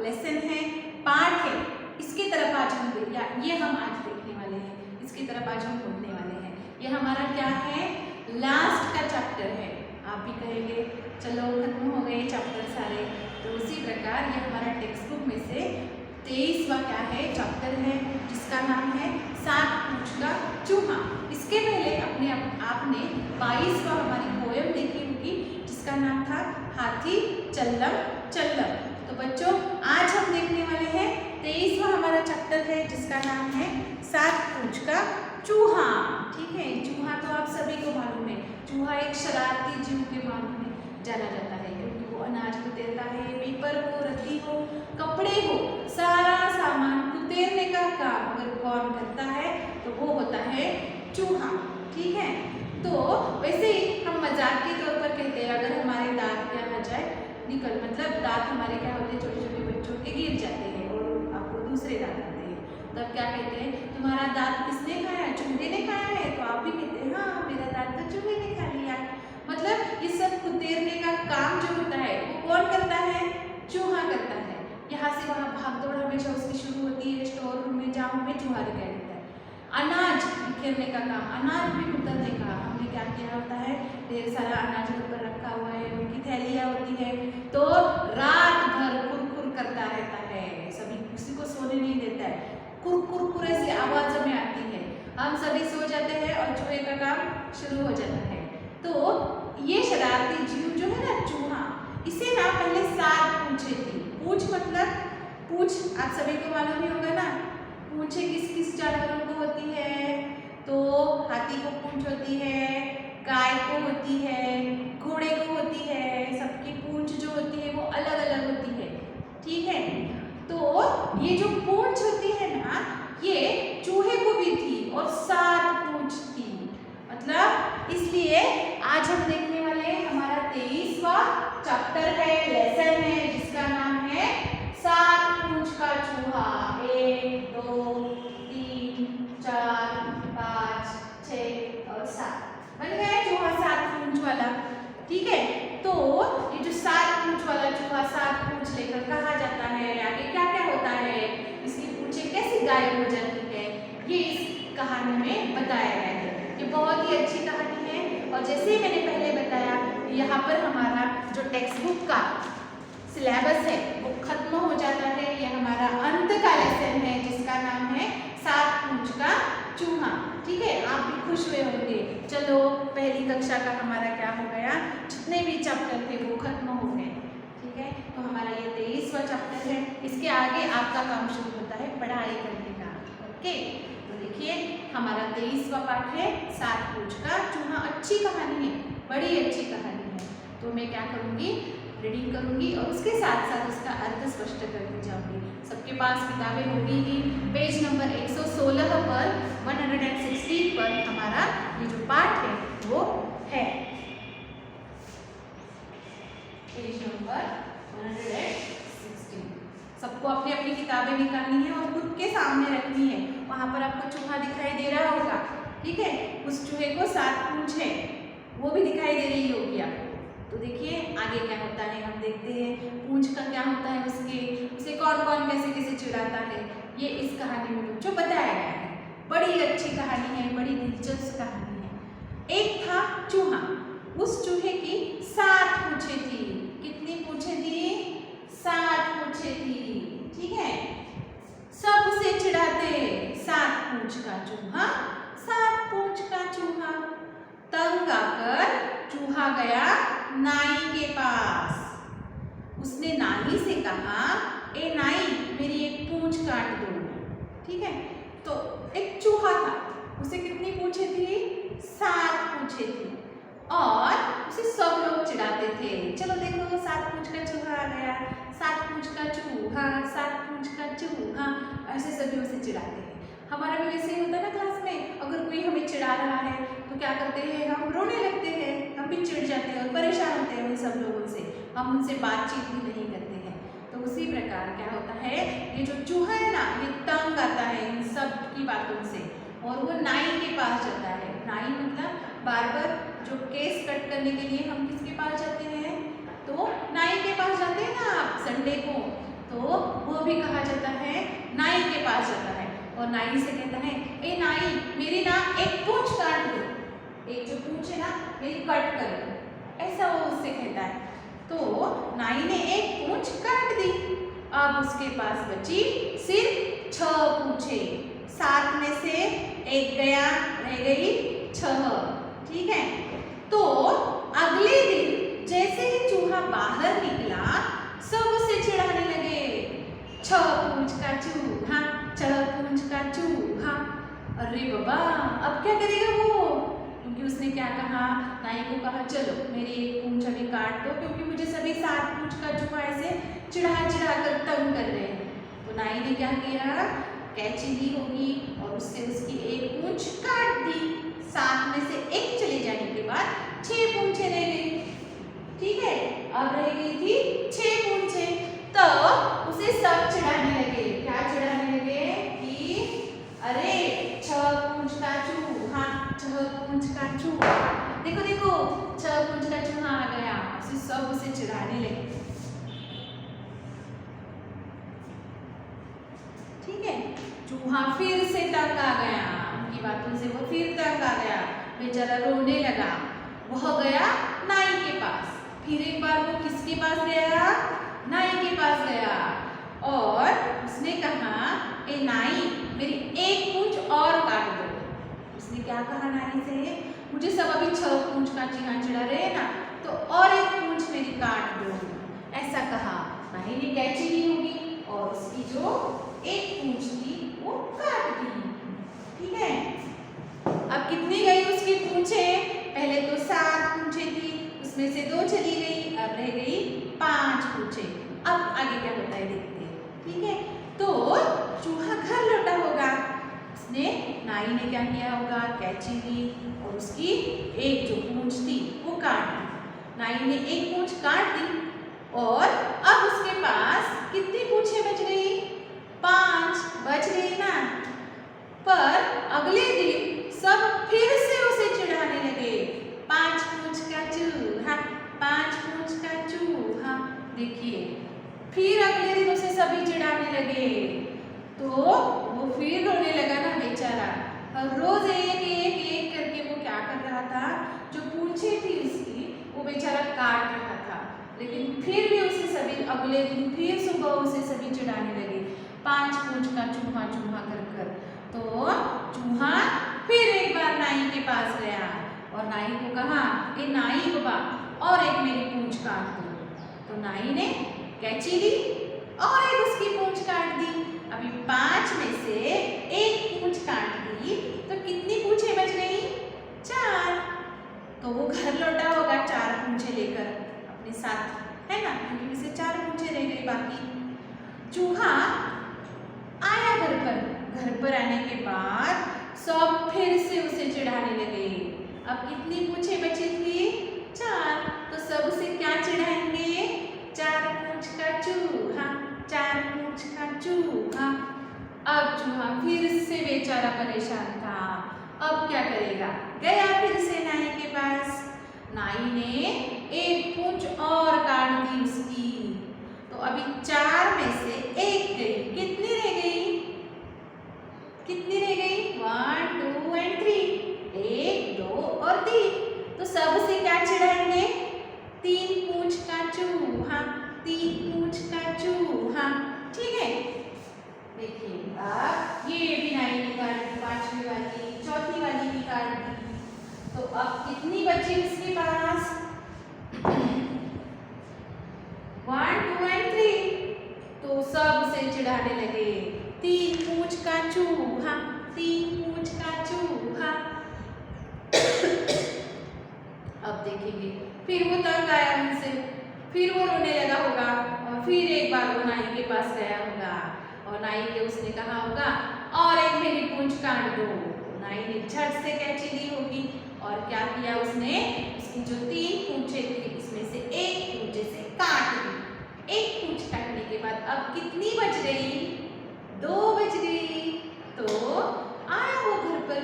Lesson है, पाठ है, इसकी तरफ आज हम ये हम आज देखने वाले हैं, इसकी तरफ आज हम पढ़ने वाले हैं। ये हमारा क्या है, लास्ट का चैप्टर है। आप भी कहेंगे चलो खत्म हो गए चैप्टर सारे, तो उसी प्रकार ये हमारा टेक्स्ट बुक में से 23वां क्या है चैप्टर है, जिसका नाम है सात पूंछ का चूहा। इसके पहले अपने आपने 22वां हमारी पोयम देखी होगी, जिसका नाम था हाथी चल्लम चल्लम। तो बच्चों आज हम देखने वाले हैं 23वां हमारा चैप्टर है, जिसका नाम है सात पूंछ का चूहा। ठीक है, चूहा तो आप सभी को मालूम है, चूहा एक शरारती जीव के नाम में जाना जाता है, क्योंकि वो अनाज कुतेरता है, पेपर हो, रद्दी हो, कपड़े हो, सारा सामान कुतेरने का काम अगर कौन करता है तो वो होता है चूहा। ठीक है, तो वैसे ही हम मजाक के तौर पर कहते हैं अगर हमारे दांत क्या हो जाए निकल, मतलब दांत हमारे क्या होते हैं, छोटे छोटे बच्चों के गिर जाते हैं और आपको दूसरे दांत आते हैं, तब क्या कहते हैं, तुम्हारा दांत किसने खाया, चूहे ने खाया है। तो आप भी कहते हैं हाँ मेरा दांत तो चूहे ने खा लिया। मतलब ये सब कुतेरने का काम जो होता है वो कौन करता है, चूहा करता है। यहाँ से वहाँ भाग दौड़ हमेशा उसकी शुरू होती है, स्टोर रूम में जाओ में चूहा दिखाई देता है। अनाज बिखेरने का काम, अनाज भी कुतरने का, हमने क्या किया होता है, ढेर सारा अनाज ऊपर रखा हुआ है, उनकी थैलियाँ होती है, तो रात भर कुरकुर करता रहता है, सभी किसी को सोने नहीं देता है, कुरकुर ऐसी आवाज में आती है, हम सभी सो जाते हैं और चूहे का काम शुरू हो जाता है। तो ये शरारती जीव जो है ना चूहा, इसे ना पहले सात पूंछे थी। पूंछ मतलब पूंछ आप सभी को मालूम ही होगा ना, पूंछे किस किस जानवरों को होती है, तो हाथी को पूंछ होती है, गाय को होती है, घोड़े को होती है, सबकी पूंछ जो होती है वो अलग अलग होती है। ठीक है, तो ये जो पूंछ होती है ना, ये चूहे को भी थी और सात पूंछ थी, मतलब इसलिए आज हम देखने वाले हमारा 23वां चैप्टर है, लेसन है, जिसका नाम है सात पूंछ का चूहा। 1 2 3 4 5 6 और 7 बन गया चूहा सात पूंछ वाला। ठीक है, तो ये जो सात पूंछ वाला चूहा सात पूंछ लेकर कहाँ जाता है, आगे क्या क्या होता है, इसकी पूंछें कैसे गायब हो जाती है, ये इस कहानी में बताया गया है। ये बहुत ही अच्छी कहानी है, और जैसे ही मैंने पहले बताया यहाँ पर हमारा जो टेक्स्ट बुक का सिलेबस है वो खत्म हो जाता है। ये हमारा अंत का लेसन है, जिसका नाम है सात पूंछ का चूहा। ठीक है, आप भी खुश हुए होंगे, चलो पहली कक्षा का हमारा क्या हो गया, जितने भी चैप्टर थे वो खत्म हो गए। ठीक है, तो हमारा ये 23वां चैप्टर है, इसके आगे आपका काम शुरू होता है पढ़ाई करने का। ओके, तो देखिए हमारा 23वां पाठ है सात पूंछ का चूहा। अच्छी कहानी है, बड़ी अच्छी कहानी है। तो मैं क्या करूँगी, रीडिंग करूँगी और उसके साथ साथ उसका अर्थ स्पष्ट करती जाऊँगी। सबके पास किताबें होगी ही, पेज नंबर 116 पर 116 पर हमारा ये जो पाठ है वो है, पेज नंबर 116। सबको अपनी अपनी किताबें निकालनी है और खुद के सामने रखनी है। वहाँ पर आपको चूहा दिखाई दे रहा होगा, ठीक है, उस चूहे को सात पूंछ है, वो भी दिखाई दे रही होगी आपको। तो देखिए आगे क्या होता है, हम देखते हैं पूंछ का क्या होता है, उसे कौन कौन कैसे कैसे चिढ़ाता है, ये इस कहानी में बच्चों बताया गया है। बड़ी अच्छी कहानी है, बड़ी दिलचस्प कहानी है। एक था चूहा, उस चूहे की सात पूंछें थी। कितनी पूंछें थी, सात पूंछें थी। ठीक है, सब उसे चिढ़ाते, सात पूंछ का चूहा, सात पूंछ का चूहा। तंग आकर चूहा गया नाई के पास। उसने नाई से कहा, ए नाई मेरी एक पूंछ काट दो। ठीक है, तो एक चूहा था, उसे कितनी पूंछें थी, सात पूंछें थी, और उसे सब लोग चिढ़ाते थे। चलो देखो सात पूंछ का चूहा आ गया, सात पूंछ का चूहा, सात पूंछ का चूहा, ऐसे सभी उसे चिढ़ाते हैं। हमारा भी वैसे ही होता है ना क्लास में, अगर कोई हमें चिढ़ा रहा है तो क्या करते हैं, हम रोने लगते हैं, हम भी चिढ़ जाते हैं और परेशान होते हैं उन सब लोगों से, हम उनसे बातचीत भी नहीं करते हैं। तो उसी प्रकार क्या होता है, ये जो चूहा है ना, ये तंग आता है इन सब की बातों से, और वो नाई के पास जाता है। नाई मतलब बार्बर, जो केस कट करने के लिए हम किसके पास जाते हैं, तो नाई के पास जाते हैं ना आप संडे को, तो और नाई से कहता है, ए नाई मेरी ना एक पूंछ काट दो, एक जो पूंछ है ना मेरी कट कर दो, ऐसा वो उससे कहता है। तो नाई ने एक पूंछ काट दी। अब उसके पास बची सिर्फ 6 पूंछे, 7 में से एक गया, रह गई 6। ठीक है। तो अगले दिन जैसे ही चूहा बाहर निकला सब उसे चिढ़ाने लगे, 6 पूंछ का चूहा, 6 पूंछ का चूहा। अरे बाबा अब क्या करेगा वो, क्योंकि उसने क्या कहा, नाई को कहा चलो मेरी एक पूंछ अभी काट दो, क्योंकि मुझे सभी 7 पूंछ का चूहा ऐसे चिढ़ा चिढ़ा कर तंग कर रहे हैं। तो नाई ने क्या किया, कैंची ली होगी और उससे उसकी एक पूंछ काट दी। 7 में से एक चले जाने के बाद 6 पूंछे रह गई। ठीक है, अब रह गई थी 6 पूंछे। तो उसे सब चिढ़ाने लगे, क्या चिढ़ाने लगे कि अरे 6 पूंछ का चूहा, 6 पूंछ का चूहा, देखो देखो 6 पूंछ का चूहा आ गया। उसे सब उसे चिढ़ाने लगे। ठीक है, चूहा फिर से तंग आ गया, उनकी बातों से वो फिर तंग आ गया, बेचारा रोने लगा। वह गया नाई के पास। फिर एक बार वो किसके पास गया, नाई के पास गया और उसने कहा, ए नाई मेरी एक पूंछ और काट दो। उसने क्या कहा नाई से, मुझे सब अभी 6 पूंछ का चिढ़ा रहे हैं ना, तो और एक पूंछ मेरी काट दो, ऐसा कहा। नाई ने कैंची ली होगी और उसकी जो एक पूंछ थी वो काट दी। ठीक है, अब कितनी गई उसकी पूंछे, पहले तो 7 पूंछे थी, उसमें से 2 चली गई, अब रह गई 5 पूंछे। अब आगे क्या होता है देखते हैं। ठीक है, तो चूहा घर लौटा होगा, उसने नाई ने क्या किया होगा, कैंची ली और उसकी एक जो पूंछ थी वो काट दी। नाई ने एक पूंछ काट दी और अब उसके पास कितनी पूंछे बच गई, 5 बच गई ना। पर अगले दिन सब फिर से उसे चिढ़ाने लगे, 5 पूंछ का चूहा, 5 पूंछ का चूहा। देखिए फिर अगले दिन उसे सभी चिढ़ाने लगे, तो वो फिर रोने लगा ना बेचारा। और रोज एक करके वो क्या कर रहा था, जो पूंछे थी उसकी वो बेचारा काट रहा था, लेकिन फिर भी उसे सभी अगले दिन फिर सुबह उसे सभी चिढ़ाने लगे, 5 पूंछ का चूहा चूहा कर कर। तो चूहा फिर एक बार नाई के पास गया और नाई को कहा, ए नाई बाबा और एक मेरी पूंछ काट दो। तो नाई ने कैंची ली और एक उसकी पूंछ काट दी। अभी 5 में से एक पूंछ काट दी, तो कितनी पूंछें बच गई, 4। तो वो घर लौटा होगा 4 पूंछे लेकर अपने साथ, है ना, क्योंकि उसे 4 पूंछे रह गई बाकी। चूहा आया घर पर आने के बाद सब फिर से उसे चिढ़ाने लगे। अब कितनी पूंछे बची थी, 4, तो सब उसे क्या चिढ़ाएंगे, 4 पूंछ का चूहा, 4 पूंछ का चूहा। अब चूहा फिर से बेचारा परेशान था, अब क्या करेगा, गया फिर से नाई के पास। नाई ने एक पूंछ और काट दी उसकी, तो अभी 4 में से एक गई, कितनी रह गई, कितनी रह गई, 1 2 and 3, 1 2 और 3। तो सब उसे क्या चिढ़ाएंगे, 3 पूंछ का चूहा, 3 पूंछ का चूहा। ठीक है, देखिए अब ये भी नाई ने काट दी, 5वीं वाली, 4थी वाली भी काट दी। तो अब कितनी बची उसके पास, 1 2 and 3। तो सब उसे चिढ़ाने लगे, 3 पूंछ का चूहा, 3 पूंछ का चूहा। अब देखेंगे फिर वो तंग आया उनसे, फिर वो रोने लगा होगा और फिर एक बार वो नाई के पास गया होगा और नाई के उसने कहा होगा, और एक मेरी पूंछ काट दो। नाई ने झट से कैंची ली होगी और क्या किया उसने, उसकी जो 3 पूंछे थी उसमें से एक पूंछे से काट दी। एक पूंछ काटने के बाद अब कितनी बच गई, 2 बच गई। तो आया वो घर पर,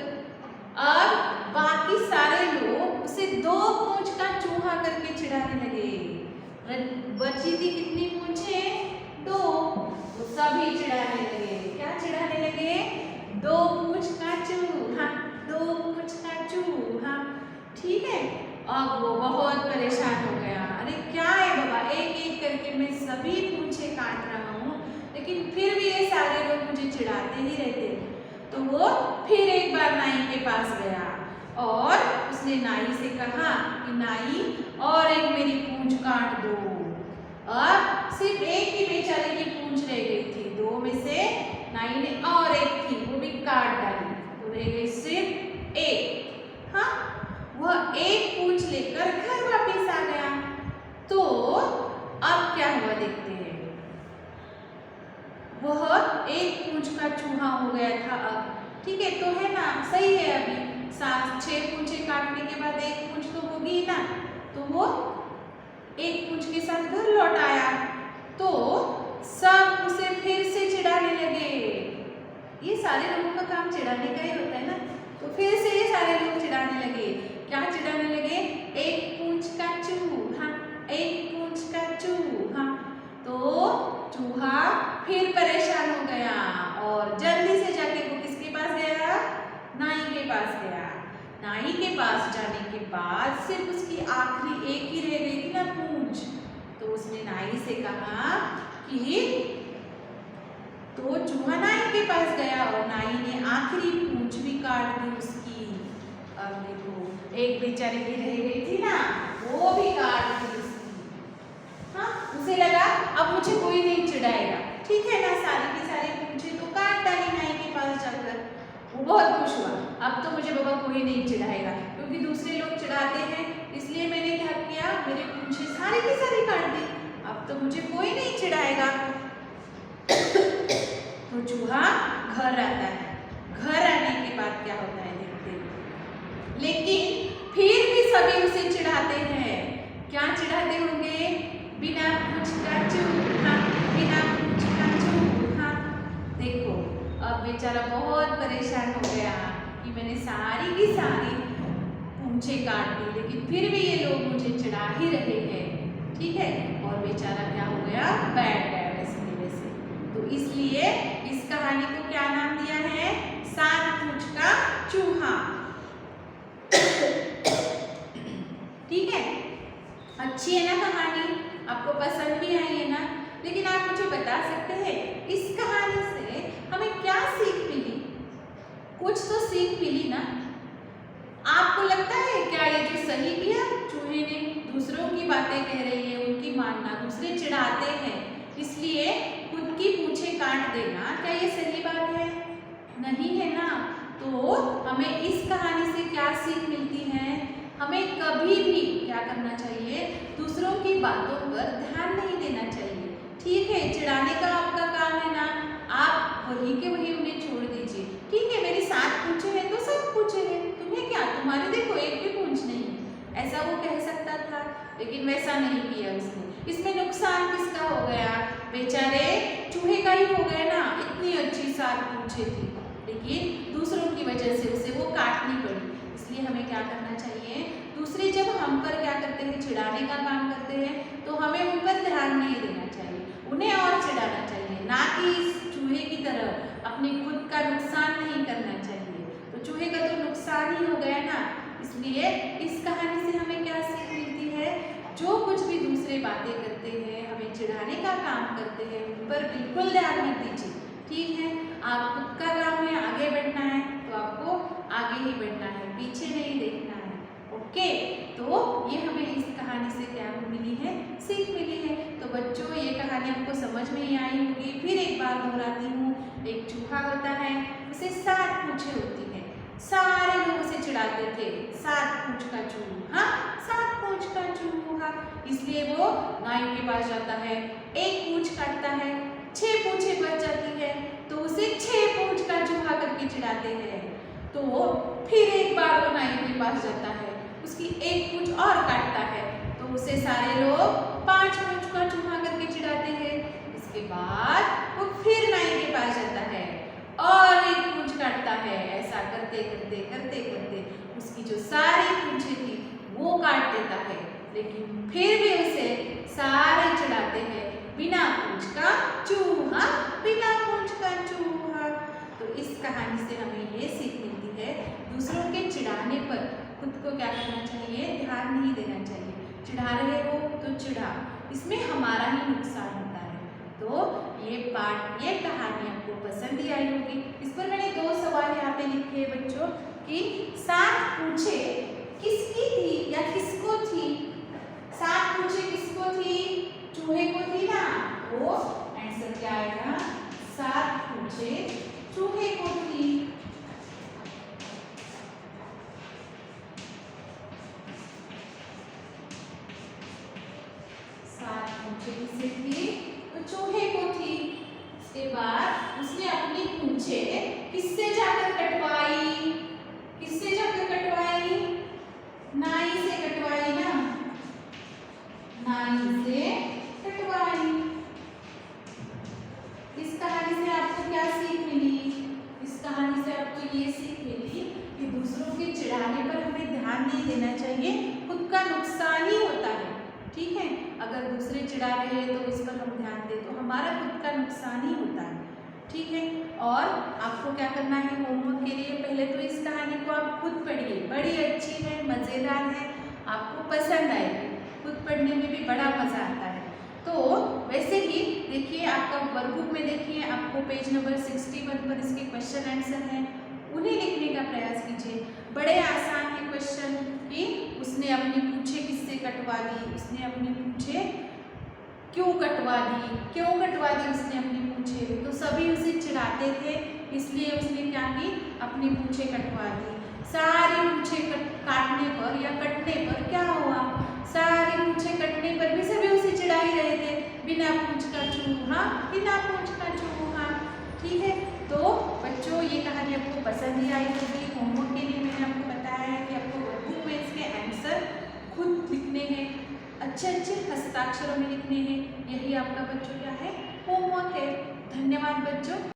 अब बाकी सारे लोग उसे 2 पूंछ का चूहा करके चिढ़ाने लगे। बची थी कितनी पूंछे, 2, तो सभी चिढ़ाने लगे। क्या चिढ़ाने लगे, वो बहुत परेशान हो गया। अरे क्या है बाबा, एक एक करके मैं सभी पूंछे काट रहा हूँ, लेकिन फिर भी ये सारे लोग मुझे चिढ़ाते ही रहते। तो वो फिर एक बार नाई के पास गया और उसने नाई से कहा कि नाई और एक मेरी पूंछ काट दो। अब सिर्फ एक ही बेचारे की पूंछ रह गई थी, दो में से नाई ने और एक थी वो भी काट डाली, तो रह गई सिर्फ एक। हाँ, वह एक पूंछ लेकर घर वापस आ गया। तो अब क्या हुआ देखते हैं। वह एक पूंछ का चूहा हो गया था अब, ठीक है, तो है ना, सही है। अभी 6 पूंछे काटने के बाद एक पूंछ तो होगी ना, तो वो एक पूंछ के साथ घर लौट आया। तो सब उसे फिर से चिढ़ाने लगे। ये सारे लोगों का काम चिढ़ाने का ही होता है ना, तो फिर से ये सारे लोग चिढ़ाने लगे। क्या चिढ़ाने लगे? एक पूंछ का चूहा, एक पूंछ का चूहा। तो चूहा फिर परेशान हो गया और जल्दी से जाके वो किसके पास गया? नाई के पास गया। नाई के पास जाने के बाद सिर्फ उसकी आखिरी एक ही रह गई थी ना, पूंछ। तो उसने नाई से कहा कि तो चूहा नाई के पास गया और नाई ने आखिरी पूंछ भी काट दी उसकी। अब देखो, एक बेचारे की रह गई थी ना, वो भी काट दी उसकी। हाँ, उसे लगा अब मुझे कोई नहीं चिढ़ाएगा, ठीक है ना, सारी की सारी पूंछे तो काट डाली नाई के पास जाकर। वो बहुत खुश हुआ, अब तो मुझे बाबा कोई नहीं चिढ़ाएगा, क्योंकि दूसरे लोग चिढ़ाते हैं, इसलिए मैंने क्या किया, मेरे पूंछे सारी की सारी काट दी, अब तो मुझे कोई नहीं चिढ़ाएगा। तो चूहा घर आता है। घर आने के बाद क्या होता है देखते हैं। लेकिन फिर भी सभी उसे चिढ़ाते हैं। क्या चिढ़ाते होंगे? बिना पूंछ का चूहा, बिना पूंछ का चूहा। देखो, अब बेचारा बहुत परेशान हो गया कि मैंने सारी की सारी पूंछे काट दी, लेकिन फिर भी ये लोग मुझे चिढ़ा ही रहे हैं, ठीक है। और बेचारा क्या हो गया? बैठ गया वैसे। तो इसलिए इस कहानी को क्या नाम दिया है? 7 पूंछ का चूहा। ठीक है, अच्छी है ना कहानी? आपको पसंद भी आई है ना? लेकिन आप मुझे बता सकते हैं इस कहानी से हमें क्या सीख मिली? कुछ तो सीख मिली ना? आपको लगता है क्या ये जो सही किया चूहे ने, दूसरों की बातें कह रही है उनकी मानना, दूसरे चिढ़ाते हैं इसलिए खुद की पूंछे काट देना, क्या ये सही बात है? नहीं है ना। तो हमें इस कहानी से क्या सीख मिलती है? हमें कभी भी क्या करना चाहिए? दूसरों की बातों पर ध्यान नहीं देना चाहिए। ठीक है, चिढ़ाने का आपका काम है ना, आप वही के वही उन्हें छोड़ दीजिए। ठीक है, मेरी 7 पूंछे हैं तो सब पूंछे हैं, तुम्हें क्या, तुम्हारे देखो एक भी पूंछ नहीं, ऐसा वो कह सकता था, लेकिन वैसा नहीं किया उसने। इसमें नुकसान किसका हो गया? बेचारे चूहे का ही हो गया ना, इतनी अच्छी 7 पूंछे थी, लेकिन दूसरों की वजह से उसे वो काटनी पड़ी। इसलिए हमें क्या करना चाहिए? दूसरे जब हम पर क्या करते हैं, चिढ़ाने का काम करते हैं, तो हमें उन पर ध्यान नहीं देना चाहिए, उन्हें और चिढ़ाना चाहिए, ना कि इस चूहे की तरह अपने खुद का नुकसान नहीं करना चाहिए। तो चूहे का तो नुकसान ही हो गया ना। इसलिए इस कहानी से हमें क्या सीख मिलती है? जो कुछ भी दूसरे बातें करते हैं, हमें चिढ़ाने का काम करते हैं, उन पर बिल्कुल ध्यान मत दीजिए। ठीक है, आप खुद का काम है, आगे बढ़ना है तो आपको आगे ही बढ़ना है, पीछे नहीं देखना है। ओके, तो ये हमें इस कहानी से क्या मिली है? सीख मिली है। तो बच्चों, ये कहानी आपको समझ में ही आई होगी। फिर एक बार दोहराती हूँ। एक चूहा होता है, उसे 7 पूंछें होती है, सारे लोग उसे चिढ़ाते थे, 7 पूंछ का चूहा, 7 पूंछ का चूहा। इसलिए वो नाई के पास जाता है, एक पूंछ काटता है, 6 पूंछें बच जाती है, तो उसे 6 पूंछ का चूहा करके चिढ़ाते हैं। तो फिर एक बार वो नाई के पास जाता है, उसकी एक पूंछ और काटता है, तो उसे सारे लोग 5 पूंछ का चूहा करके चिढ़ाते हैं। इसके बाद वो फिर नाई के पास जाता है और एक पूंछ काटता है। ऐसा करते करते करते करते उसकी जो सारी पूंछें थी वो काट देता है, लेकिन फिर भी उसे सारे चिढ़ाते हैं, बिना पूंछ का चूहा, बिना पूंछ का चूहा। तो इस कहानी से हमें ये सीख मिलती है, दूसरों के चिढ़ाने पर खुद को क्या करना चाहिए, ध्यान नहीं देना चाहिए। चिढ़ा रहे हो तो चिढ़ा, इसमें हमारा ही नुकसान होता है। तो ये पाठ, ये कहानी आपको पसंद ही आई होगी। इस पर मैंने 2 सवाल यहाँ पे लिखे हैं बच्चों कि सात पूछे किसकी थी या किसको थी। सात पूछे किसको थी, चूहे को थी ना, वो आंसर क्या आएगा, सात पूछे चूहे को थी। सात पूछे किससे थी, तो चूहे को थी। उसके बाद उसने अपनी पूंछे किससे जाकर कटवाई, किससे जाकर कटवाई, नाई से कटवाई ना, नाई से कटवाई। इस कहानी से आपको क्या सीख मिली, इस कहानी से आपको ये सीख मिली कि दूसरों के चिढ़ाने पर हमें ध्यान नहीं देना चाहिए, खुद का नुकसान ही होता है। ठीक है, अगर दूसरे चिढ़ा रहे हैं तो इस पर हम ध्यान दें तो हमारा खुद का नुकसान ही होता है। ठीक है, और आपको क्या करना है होमवर्क के लिए, पहले तो इस कहानी को आप खुद पढ़िए, बड़ी अच्छी है, मज़ेदार है, आपको पसंद आएगी, खुद पढ़ने में भी बड़ा मज़ा आता है। तो वैसे ही देखिए, आपका वर्कबुक में देखिए, आपको पेज नंबर 61 पर इसके क्वेश्चन आंसर हैं, उन्हें लिखने का प्रयास कीजिए। बड़े आसान है क्वेश्चन कि उसने अपनी पूंछे किससे कटवा दी, उसने अपनी पूंछे क्यों कटवा दी, क्यों कटवा दी उसने अपनी पूंछे, तो सभी उसे चिढ़ाते थे, इसलिए उसने क्या की, अपनी पूंछे कटवा दी। सारी पूंछे काटने पर या कटने पर क्या हुआ, सारी पूंछे कटने पर भी सभी उसे चिढ़ा ही रहे थे, बिना पूंछ का चूहा, बिना पूंछ का चूहा। ठीक है, तो बच्चों ये कहानी आपको पसंद ही आई होगी। होमवर्क के लिए मैंने आपको बताया है कि आपको वर्कबुक में इसके आंसर खुद लिखने हैं, अच्छे अच्छे हस्ताक्षरों में लिखने हैं। यही आपका बच्चों क्या है, होमवर्क है। धन्यवाद बच्चों।